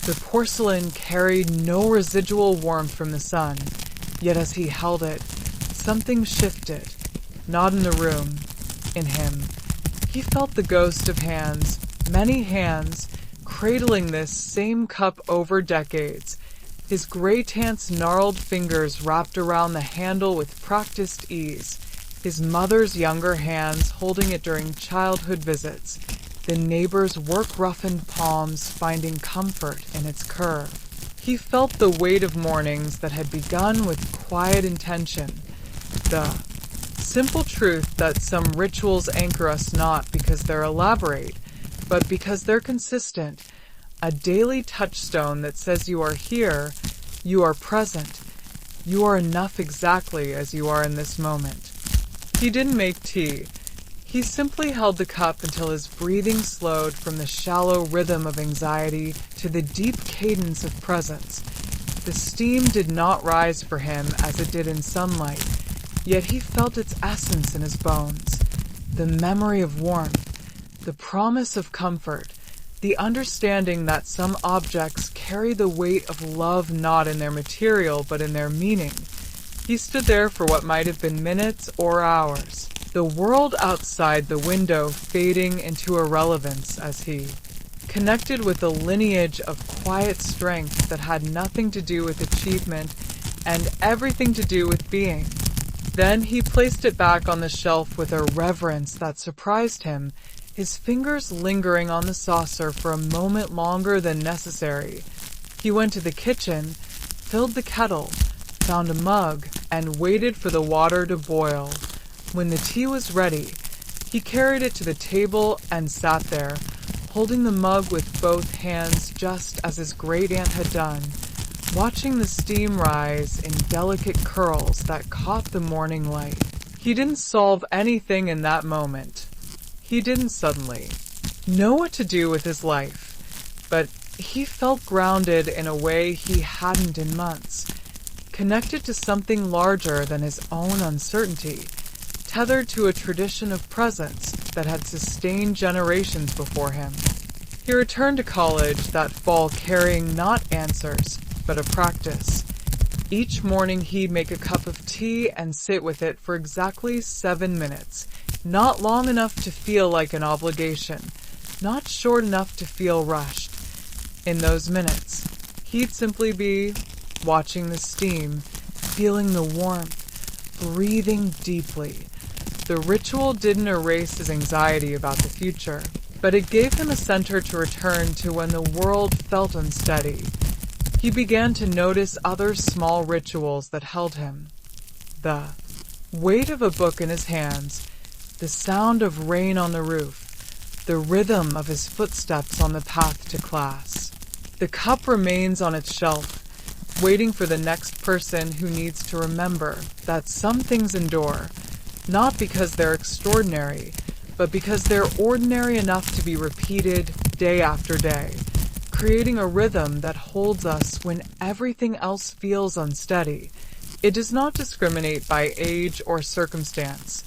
The porcelain carried no residual warmth from the sun, yet as he held it, something shifted, not in the room, in him. He felt the ghost of hands, many hands, cradling this same cup over decades, his gray-tant's gnarled fingers wrapped around the handle with practiced ease, his mother's younger hands holding it during childhood visits, the neighbor's work-roughened palms finding comfort in its curve. He felt the weight of mornings that had begun with quiet intention, the simple truth that some rituals anchor us not because they're elaborate, but because they're consistent, a daily touchstone that says you are here, you are present, you are enough exactly as you are in this moment. He didn't make tea. He simply held the cup until his breathing slowed from the shallow rhythm of anxiety to the deep cadence of presence. The steam did not rise for him as it did in sunlight, yet he felt its essence in his bones, the memory of warmth, the promise of comfort, the understanding that some objects carry the weight of love not in their material but in their meaning. He stood there for what might have been minutes or hours, the world outside the window fading into irrelevance as he connected with a lineage of quiet strength that had nothing to do with achievement and everything to do with being. Then he placed it back on the shelf with a reverence that surprised him, his fingers lingering on the saucer for a moment longer than necessary. He went to the kitchen, filled the kettle, found a mug, and waited for the water to boil. When the tea was ready, he carried it to the table and sat there, holding the mug with both hands just as his great-aunt had done, watching the steam rise in delicate curls that caught the morning light. He didn't solve anything in that moment. He didn't suddenly know what to do with his life, but he felt grounded in a way he hadn't in months, connected to something larger than his own uncertainty, tethered to a tradition of presence that had sustained generations before him. He returned to college that fall carrying not answers, but a practice. Each morning he'd make a cup of tea and sit with it for exactly 7 minutes, not long enough to feel like an obligation, not short enough to feel rushed. In those minutes, he'd simply be watching the steam, feeling the warmth, breathing deeply. The ritual didn't erase his anxiety about the future, but it gave him a center to return to when the world felt unsteady. He began to notice other small rituals that held him. The weight of a book in his hands, the sound of rain on the roof, the rhythm of his footsteps on the path to class. The cup remains on its shelf, waiting for the next person who needs to remember that some things endure, not because they're extraordinary, but because they're ordinary enough to be repeated day after day, creating a rhythm that holds us when everything else feels unsteady. It does not discriminate by age or circumstance,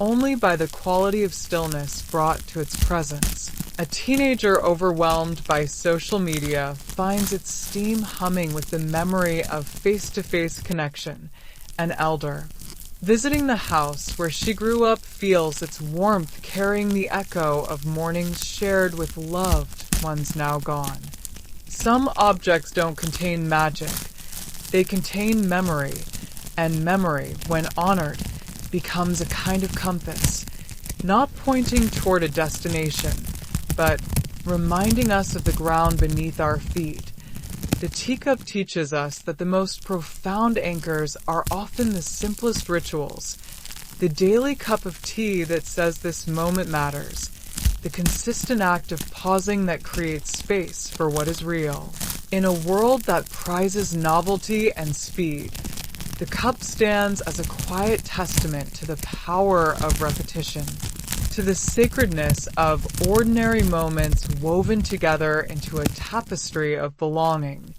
only by the quality of stillness brought to its presence. A teenager overwhelmed by social media finds its steam humming with the memory of face-to-face connection. An elder visiting the house where she grew up feels its warmth carrying the echo of mornings shared with loved ones now gone. Some objects don't contain magic. They contain memory, and memory, when honored, becomes a kind of compass, not pointing toward a destination, but reminding us of the ground beneath our feet. The teacup teaches us that the most profound anchors are often the simplest rituals. The daily cup of tea that says this moment matters. The consistent act of pausing that creates space for what is real. In a world that prizes novelty and speed, the cup stands as a quiet testament to the power of repetition, to the sacredness of ordinary moments woven together into a tapestry of belonging.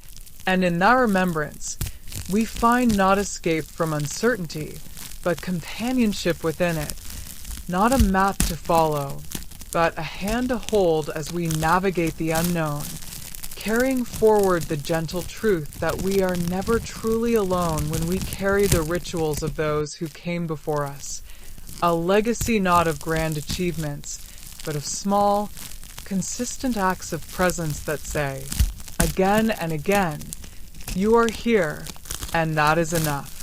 And in that remembrance, we find not escape from uncertainty, but companionship within it, not a map to follow, but a hand to hold as we navigate the unknown, carrying forward the gentle truth that we are never truly alone when we carry the rituals of those who came before us, a legacy not of grand achievements, but of small, consistent acts of presence that say, again and again, you are here, and that is enough.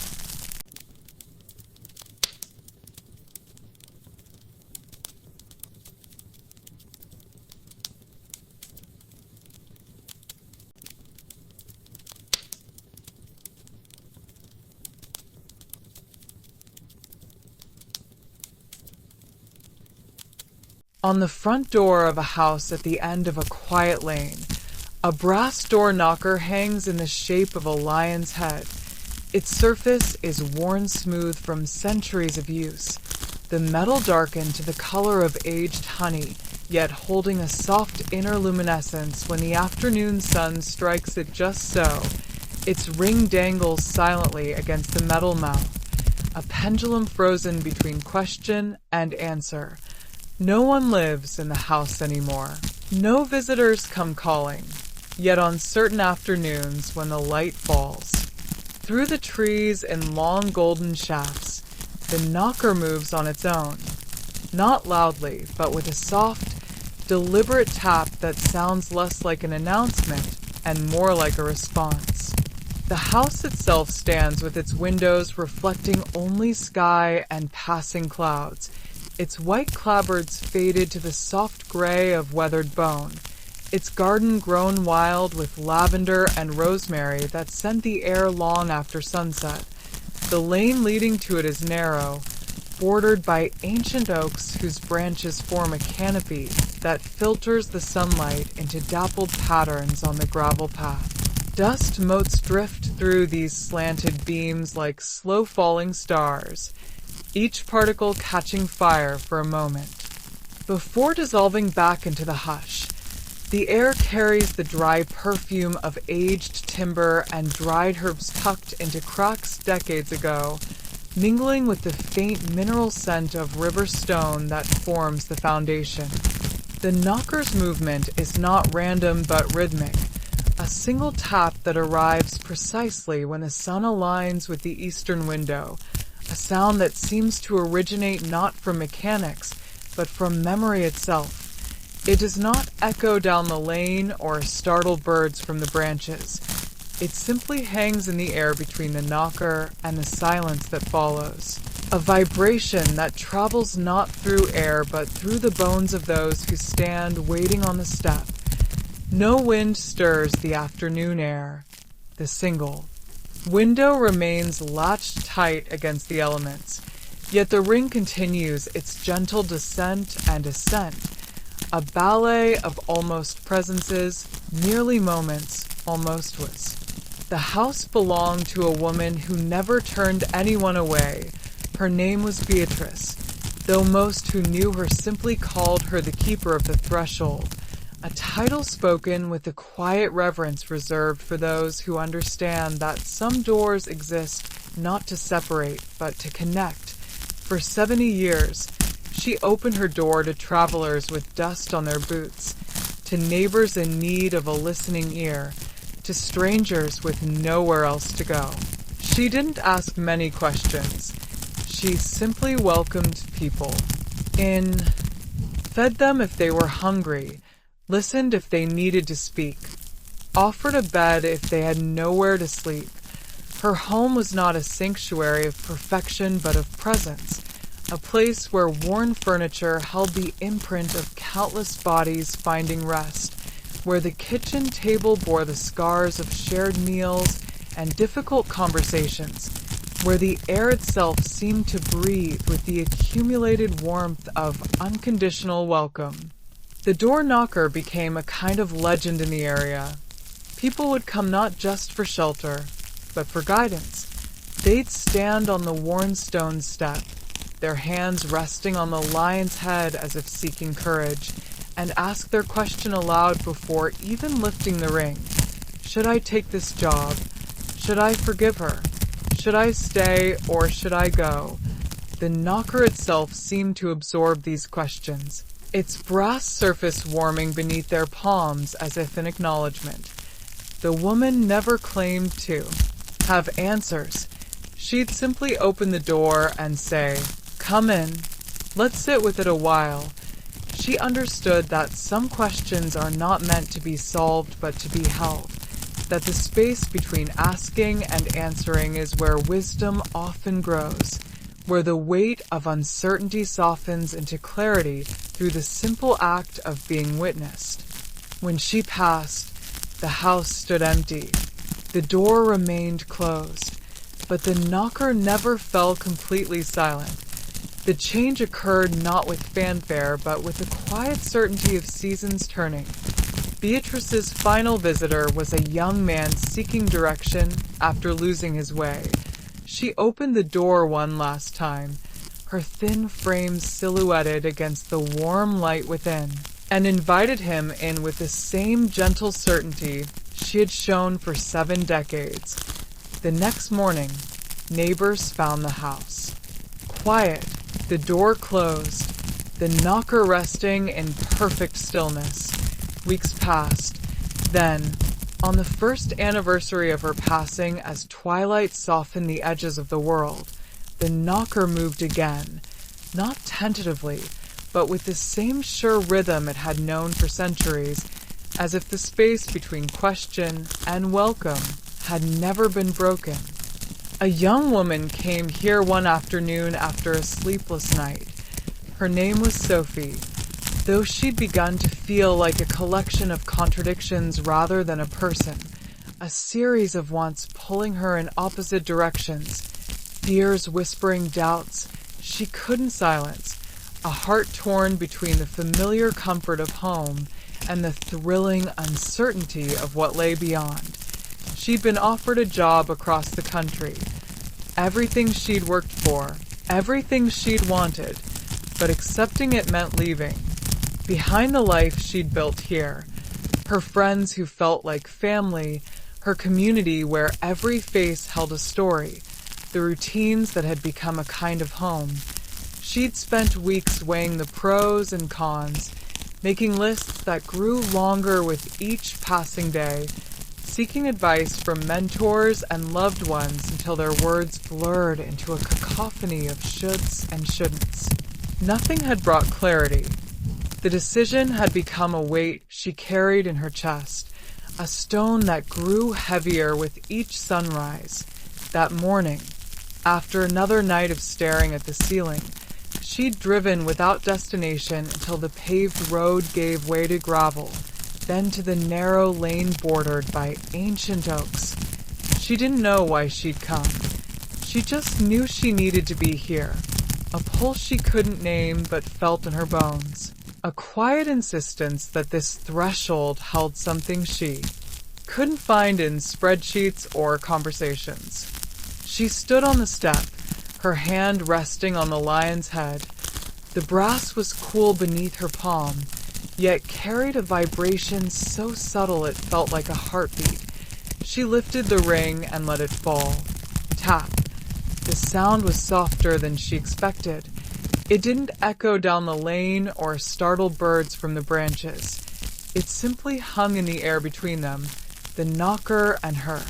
On the front door of a house at the end of a quiet lane, a brass door knocker hangs in the shape of a lion's head. Its surface is worn smooth from centuries of use, the metal darkened to the color of aged honey, yet holding a soft inner luminescence when the afternoon sun strikes it just so. Its ring dangles silently against the metal mouth, a pendulum frozen between question and answer. No one lives in the house anymore. No visitors come calling, yet on certain afternoons when the light falls, through the trees in long golden shafts, the knocker moves on its own, not loudly, but with a soft, deliberate tap that sounds less like an announcement and more like a response. The house itself stands with its windows reflecting only sky and passing clouds, its white clapboards faded to the soft gray of weathered bone, its garden grown wild with lavender and rosemary that scent the air long after sunset. The lane leading to it is narrow, bordered by ancient oaks whose branches form a canopy that filters the sunlight into dappled patterns on the gravel path. Dust motes drift through these slanted beams like slow-falling stars, each particle catching fire for a moment. Before dissolving back into the hush, the air carries the dry perfume of aged timber and dried herbs tucked into cracks decades ago, mingling with the faint mineral scent of river stone that forms the foundation. The knocker's movement is not random but rhythmic, a single tap that arrives precisely when the sun aligns with the eastern window, a sound that seems to originate not from mechanics, but from memory itself. It does not echo down the lane or startle birds from the branches. It simply hangs in the air between the knocker and the silence that follows. A vibration that travels not through air but through the bones of those who stand waiting on the step. No wind stirs the afternoon air. The single window remains latched tight against the elements, yet the ring continues its gentle descent and ascent. A ballet of almost presences, merely moments, almost was. The house belonged to a woman who never turned anyone away. Her name was Beatrice, though most who knew her simply called her the keeper of the threshold, a title spoken with the quiet reverence reserved for those who understand that some doors exist not to separate, but to connect. For 70 years, she opened her door to travelers with dust on their boots, to neighbors in need of a listening ear, to strangers with nowhere else to go. She didn't ask many questions. She simply welcomed people in, fed them if they were hungry, listened if they needed to speak, offered a bed if they had nowhere to sleep. Her home was not a sanctuary of perfection but of presence, a place where worn furniture held the imprint of countless bodies finding rest, where the kitchen table bore the scars of shared meals and difficult conversations, where the air itself seemed to breathe with the accumulated warmth of unconditional welcome. The door knocker became a kind of legend in the area. People would come not just for shelter, but for guidance. They'd stand on the worn stone step, their hands resting on the lion's head as if seeking courage, and ask their question aloud before even lifting the ring. Should I take this job? Should I forgive her? Should I stay or should I go? The knocker itself seemed to absorb these questions, its brass surface warming beneath their palms as if in acknowledgement. The woman never claimed to have answers. She'd simply open the door and say, "Come in. Let's sit with it a while." She understood that some questions are not meant to be solved but to be held, that the space between asking and answering is where wisdom often grows, where the weight of uncertainty softens into clarity through the simple act of being witnessed. When she passed, the house stood empty. The door remained closed, but the knocker never fell completely silent. The change occurred not with fanfare, but with the quiet certainty of seasons turning. Beatrice's final visitor was a young man seeking direction after losing his way. She opened the door one last time, her thin frame silhouetted against the warm light within, and invited him in with the same gentle certainty she had shown for 7 decades. The next morning, neighbors found the house quiet, the door closed, the knocker resting in perfect stillness. Weeks passed. Then, on the first anniversary of her passing, as twilight softened the edges of the world, the knocker moved again, not tentatively, but with the same sure rhythm it had known for centuries, as if the space between question and welcome had never been broken. A young woman came here one afternoon after a sleepless night. Her name was Sophie. though she'd begun to feel like a collection of contradictions rather than a person, a series of wants pulling her in opposite directions, fears whispering doubts she couldn't silence, a heart torn between the familiar comfort of home and the thrilling uncertainty of what lay beyond. She'd been offered a job across the country, everything she'd worked for, everything she'd wanted, but accepting it meant leaving. Behind the life she'd built here, her friends who felt like family, her community where every face held a story, the routines that had become a kind of home. She'd spent weeks weighing the pros and cons, making lists that grew longer with each passing day, seeking advice from mentors and loved ones until their words blurred into a cacophony of shoulds and shouldn'ts. Nothing had brought clarity. The decision had become a weight she carried in her chest, a stone that grew heavier with each sunrise. That morning, after another night of staring at the ceiling, she'd driven without destination until the paved road gave way to gravel, then to the narrow lane bordered by ancient oaks. She didn't know why she'd come. She just knew she needed to be here, a pull she couldn't name but felt in her bones, a quiet insistence that this threshold held something she couldn't find in spreadsheets or conversations. She stood on the step, her hand resting on the lion's head. The brass was cool beneath her palm, yet carried a vibration so subtle it felt like a heartbeat. She lifted the ring and let it fall. Tap. The sound was softer than she expected. It didn't echo down the lane or startle birds from the branches. It simply hung in the air between them, the knocker and her,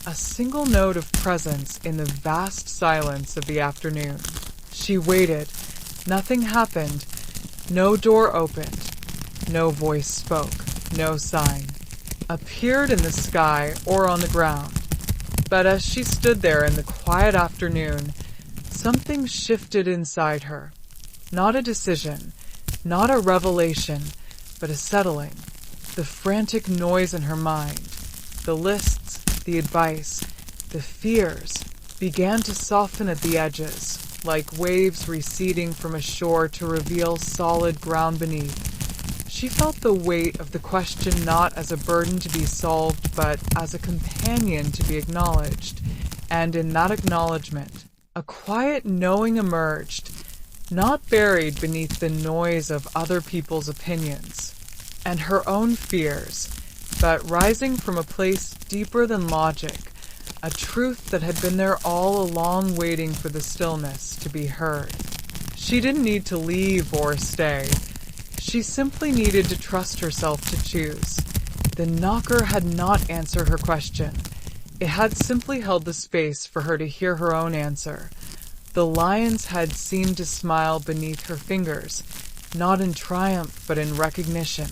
a single note of presence in the vast silence of the afternoon. She waited. Nothing happened. No door opened. No voice spoke. No sign appeared in the sky or on the ground. But as she stood there in the quiet afternoon, something shifted inside her. Not a decision, not a revelation, but a settling. The frantic noise in her mind, the lists, the advice, the fears, began to soften at the edges, like waves receding from a shore to reveal solid ground beneath. She felt the weight of the question not as a burden to be solved, but as a companion to be acknowledged. And in that acknowledgement, a quiet knowing emerged, not buried beneath the noise of other people's opinions and her own fears, but rising from a place deeper than logic, a truth that had been there all along waiting for the stillness to be heard. She didn't need to leave or stay. She simply needed to trust herself to choose. The knocker had not answered her question. It had simply held the space for her to hear her own answer. The lion's head seemed to smile beneath her fingers, not in triumph but in recognition,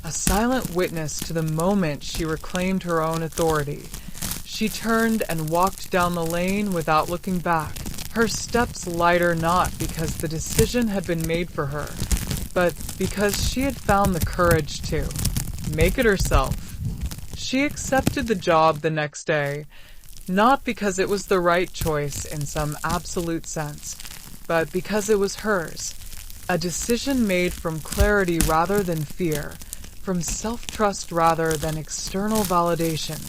a silent witness to the moment she reclaimed her own authority. She turned and walked down the lane without looking back, her steps lighter not because the decision had been made for her, but because she had found the courage to make it herself. She accepted the job the next day, not because it was the right choice in some absolute sense, but because it was hers, a decision made from clarity rather than fear, from self-trust rather than external validation.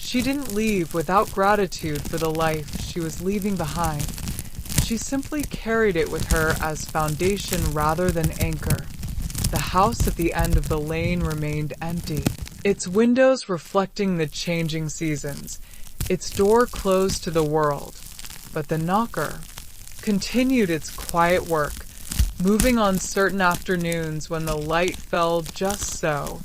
She didn't leave without gratitude for the life she was leaving behind. She simply carried it with her as foundation rather than anchor. The house at the end of the lane remained empty, its windows reflecting the changing seasons, its door closed to the world. But the knocker continued its quiet work, moving on certain afternoons when the light fell just so,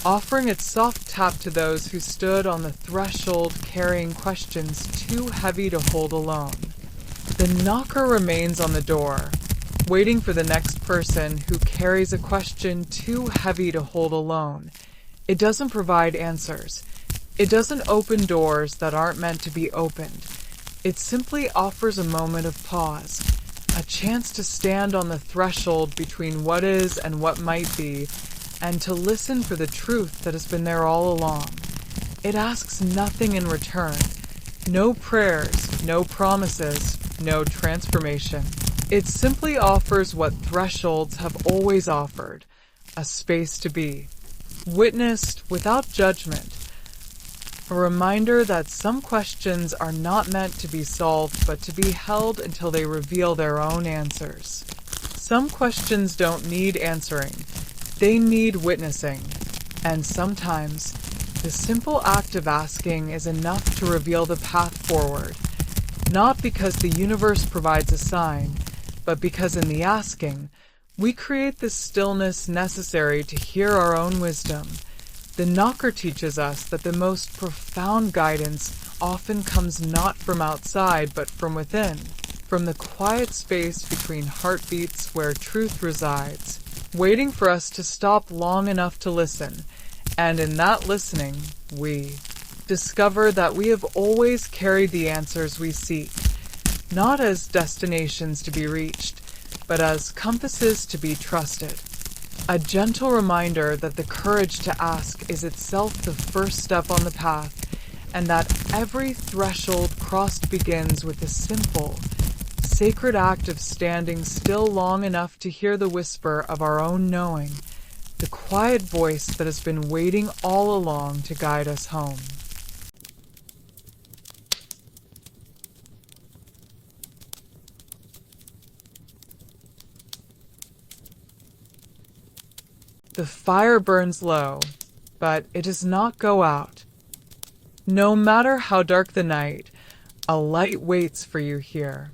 offering its soft tap to those who stood on the threshold carrying questions too heavy to hold alone. The knocker remains on the door, waiting for the next person who carries a question too heavy to hold alone. It doesn't provide answers. It doesn't open doors that aren't meant to be opened. It simply offers a moment of pause, a chance to stand on the threshold between what is and what might be, and to listen for the truth that has been there all along. It asks nothing in return. No prayers, no promises, no transformation. It simply offers what thresholds have always offered, a space to be, witnessed without judgment, a reminder that some questions are not meant to be solved but to be held until they reveal their own answers. Some questions don't need answering, they need witnessing, and sometimes the simple act of asking is enough to reveal the path forward, not because the universe provides a sign, but because in the asking, we create the stillness necessary to hear our own wisdom. The knocker teaches us that the most profound guidance often comes not from outside but from within, from the quiet space between heartbeats where truth resides, waiting for us to stop long enough to listen. And in that listening, we discover that we have always carried the answers we seek, not as destinations to be reached, but as compasses to be trusted. A gentle reminder that the courage to ask is itself the first step on the path, and that every threshold crossed begins with a simple, sacred act of standing still long enough to hear the whisper of our own knowing, the quiet voice that has been waiting all along to guide us home. The fire burns low, but it does not go out. No matter how dark the night, a light waits for you here.